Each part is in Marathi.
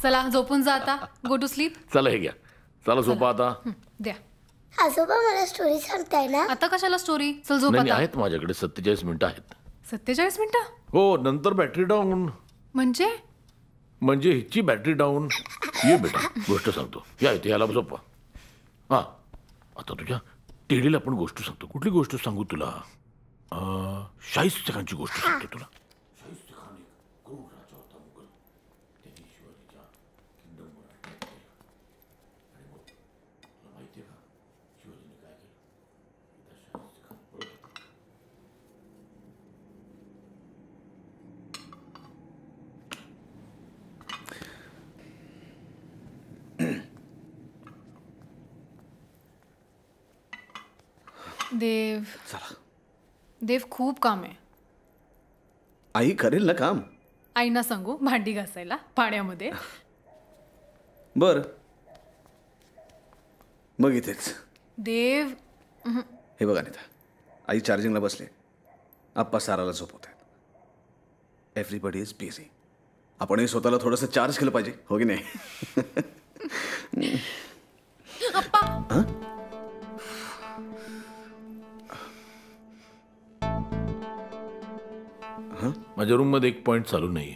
चला झोपून जा आता. Go to sleep. चला हे घ्या. चला झोपा आता. द्या. आजोबा मला स्टोरी सांगताय ना? आता कशाला स्टोरी? चल झोप आता. आहेत माझ्याकडे 47 मिनिटं आहेत. 47 मिनिटं? हो, नंतर बॅटरी डाऊन. म्हणजे हिची बॅटरी डाऊन. ये बेटा, गोष्ट सांगतो. या इथे, याला झोपा. हा, आता तुझ्या टेडीला पण गोष्ट सांगतो. कुठली गोष्ट सांगू तुला? शाहिस्तेखानची गोष्ट सांगतो तुला. देव, देव खूप काम आहे. आई करेल ना काम. आईना सांगू भांडी घासायला पाण्यामध्ये. बर, मग इथेच. देव, हे बघा नीता, आई चार्जिंगला बसले. आप्पा साराला झोपवत आहेत. Everybody is busy. आपणही स्वतःला थोडंसं चार्ज केलं पाहिजे, हो की नाही? माझ्या रूम मध्ये एक पॉइंट चालू नाहीये.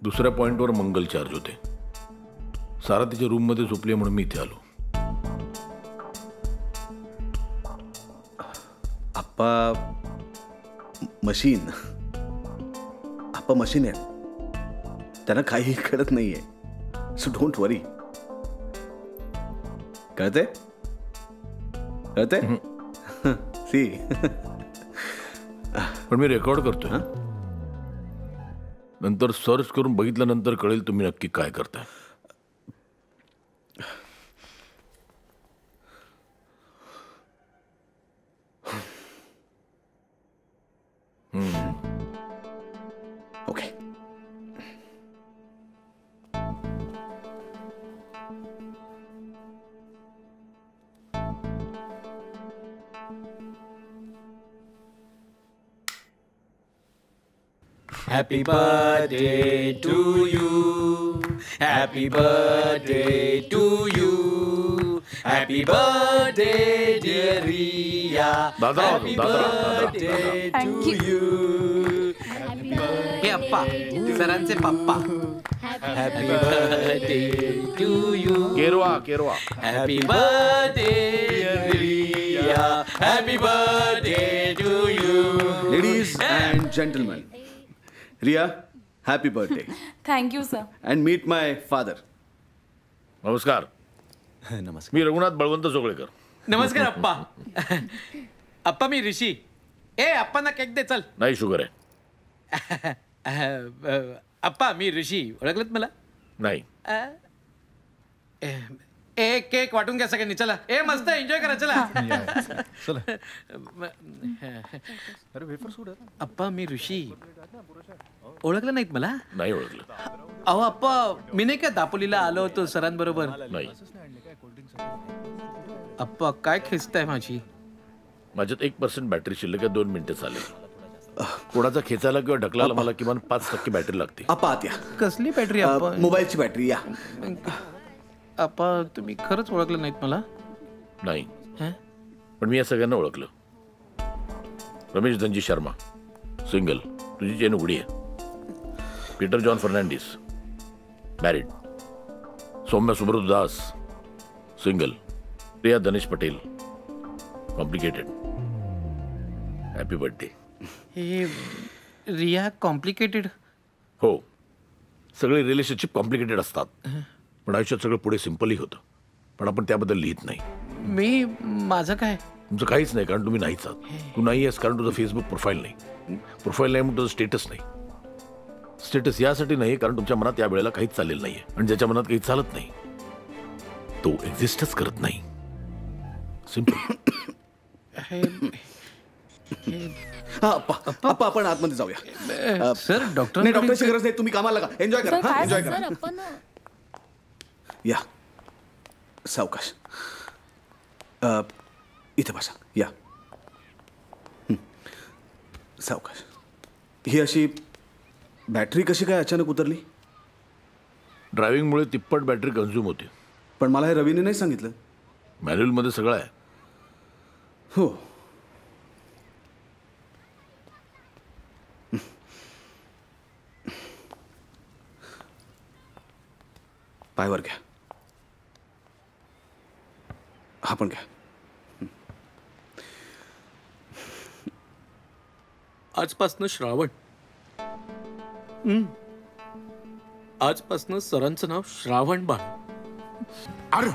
दुसऱ्या पॉइंटवर मंगल चार्ज होते. सारा तिच्या रूम मध्ये झोपली म्हणून मी इथे आलो. आप्पा मशीन आहे. त्यांना काही कळत नाहीये. सो डोंट वरी. कळते सी. पण मी रेकॉर्ड करतोय. नंतर सर्च करून बघितल्यानंतर कळेल तुम्ही नक्की काय करताय. Okay. Happy birthday to you. Happy birthday to you. Happy birthday dear Riya. Happy birthday to you. हे अप्पा, सरांचे पप्पा. Happy birthday to you. Kerwa. Happy birthday dear Riya. Happy birthday to you. Ladies and gentlemen, Riya, happy birthday. Thank you sir. And meet my father. नमस्कार. नमस्कार. मी रघुनाथ बळवंत जोगळेकर. नमस्कार अप्पा. अप्पा मी ऋषी. ए अप्पांना केक दे चल. नाही, शुगर आहे. अप्पा मी ऋषी. ओळखलत मला? नाही. ए केक वाटून घ्या सगळ्यांनी. चला. ए मस्त एन्जॉय करा. चला. अप्पा मी ऋषी. ओळखलं नाहीत मला? नाही ओळखलं. अहो अप्पा मी नाही का दापोलीला आलो होतो सरांबरोबर. नाही. अप्पा काय खेचताय माझी? माझ्यात 1% बॅटरी शिल्लक आहे. 2 मिनिटं चालेल. कोणाचा खेचायला किंवा ढकलायला मला किमान 5% बॅटरी लागते. आप्पा आत या. कसली बॅटरी अप्पा? मोबाईलची बॅटरी. या अप्पा तुम्ही खरंच ओळखलं नाहीत मला? नाही. पण मी या सगळ्यांना ओळखलं. रमेश धनजी शर्मा, सिंगल, तुझी चेन उघडी आहे. Peter John Fernandes, married. Saumya Subrata Das, single. Priya Dhanesh Patel, complicated. Happy birthday. हे रिया कॉम्प्लिकेटेड? हो, सगळे रिलेशनशिप कॉम्प्लिकेटेड असतात. पण आयुष्यात सगळं पुढे सिंपलही होतं. पण आपण त्याबद्दल लिहित नाही. मी माझं काय? तुमचं काहीच नाही, कारण तुम्ही नाहीच आहात. तू नाही आहेस कारण तुझं फेसबुक प्रोफाईल नाही. प्रोफाईल नाही म्हणून तुझं स्टेटस नाही. स्टेटस यासाठी नाही कारण तुमच्या मनात या वेळेला काहीच चाललेलं नाहीये. आणि ज्याच्या मनात काही चालत नाही तो एक्झिस्टच करत नाही. सिंपल. आप्पा आपण आतमध्ये जाऊया. सर डॉक्टर नाही, डॉक्टरची गरज नाही. तुम्ही कामाला लागा. एन्जॉय करा. एन्जॉय करा. या सावकाश. इथे बसा या. सावकाश. ही अशी बॅटरी कशी काय अचानक उतरली? ड्रायव्हिंगमुळे तिप्पट बॅटरी कन्झ्युम होते. पण मला हे रवीने नाही सांगितलं. मॅन्युअलमध्ये सगळं आहे. हो. पायवर घ्या. हा पण घ्या. आजपासनं श्रावण. आजपासनं सरांचं नाव श्रावण बाळ. अरे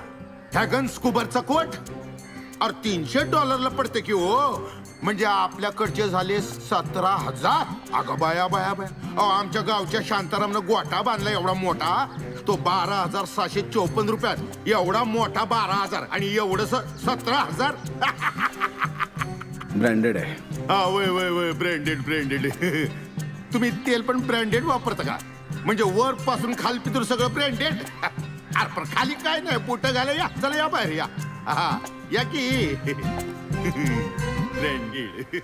ड्रॅगन स्कूबरचा कोट अरे $300 पडते की हो. म्हणजे आपल्याकडचे झाले 17,000. अगं बाया बाया बाया. अहो आमच्या गावच्या शांतारामनं गोठा बांधला एवढा मोठा. तो 12,654 रुपयात. एवढा मोठा 12,000 आणि एवढं 17,000. ब्रँडेड आहे. हा वय वय वय ब्रँडेड ब्रँडेड. तुम्ही तेल पण ब्रँडेड वापरता का? म्हणजे वर पासून खालपितूर सगळं ब्रँडेड. अरे पण खाली काय नाही. पोटं घाला या. चला या बाहेर या. हा या की ब्रँडेड.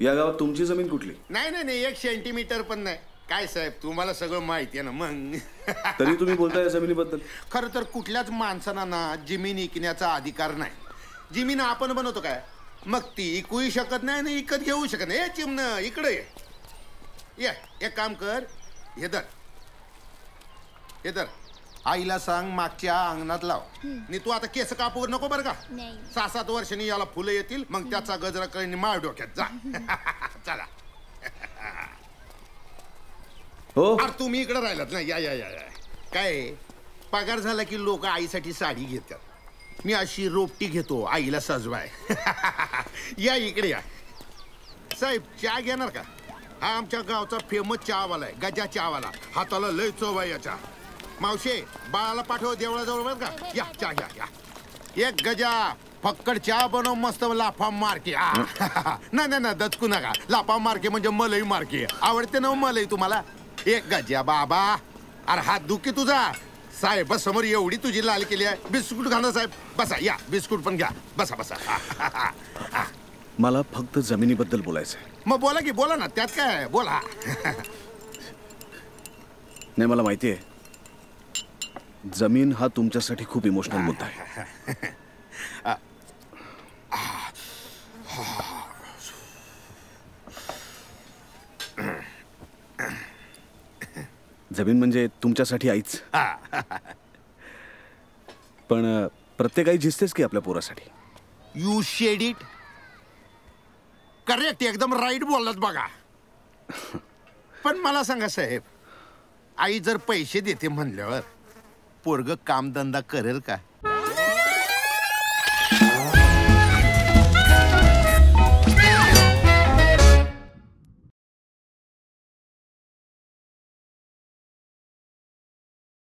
या गावात तुमची जमीन कुठली? नाही नाही नाही 1 सेंटीमीटर पण नाही. काय साहेब तुम्हाला सगळं माहिती आहे ना मग. तरी तुम्ही बोलताय जमिनीबद्दल. खरं तर कुठल्याच माणसांना ना जमीन विकण्याचा अधिकार नाही. जमीन आपण बनवतो काय मग ती विकूही शकत नाही आणि विकत घेऊ शकत नाही. चिमणं इकडे ये. एक काम कर. हे धर आईला सांग मागच्या अंगणात लाव. आणि तू आता केस कापू नको बरं का. 6-7 वर्षांनी याला फुलं येतील. मग त्याचा गजरा कळणी माळ डोक्यात जा. चला. हो. अरे तुम्ही इकडे राहिलात ना. या या या या. काय पगार झाला की लोक आईसाठी साडी घेतात. मी अशी रोपटी घेतो आईला सजवाय. या इकडे या. साहेब चहा घेणार का? हा आमच्या गावचा फेमस चहावाला आहे. गजा चहावाला. हाताला लय चव आहे याच्या. मावशे बाळाला पाठव देवळाजवळ बरं का. या चहा घ्या या. एक गजा फक्कड चहा बनव मस्त लाफा मार्के. नाही नाही नाही दचकू नका. लाफा मार्के म्हणजे मलई मार्के. आवडते ना मलई तुम्हाला? एक गजा बाबा. अरे हात दुखी तुझा. साहेब समोर एवढी तुझी लाल केली आहे. बिस्कुट खाणार साहेब. बसा या बिस्कुट पण घ्या. बसा बसा. मला फक्त जमिनीबद्दल बोलायचं आहे. मग बोला की बोला ना. त्यात काय बोला. नाही मला माहिती आहे जमीन हा तुमच्यासाठी खूप इमोशनल मुद्दा आहे. जमीन म्हणजे तुमच्यासाठी आईच. पण प्रत्येक आई झिजतेच की आपल्या पोरासाठी. You said it. करेक्ट एकदम राईट बोललात बघा. पण मला सांगा साहेब आई जर पैसे देते म्हणल्यावर पोरग कामधंदा करेल का?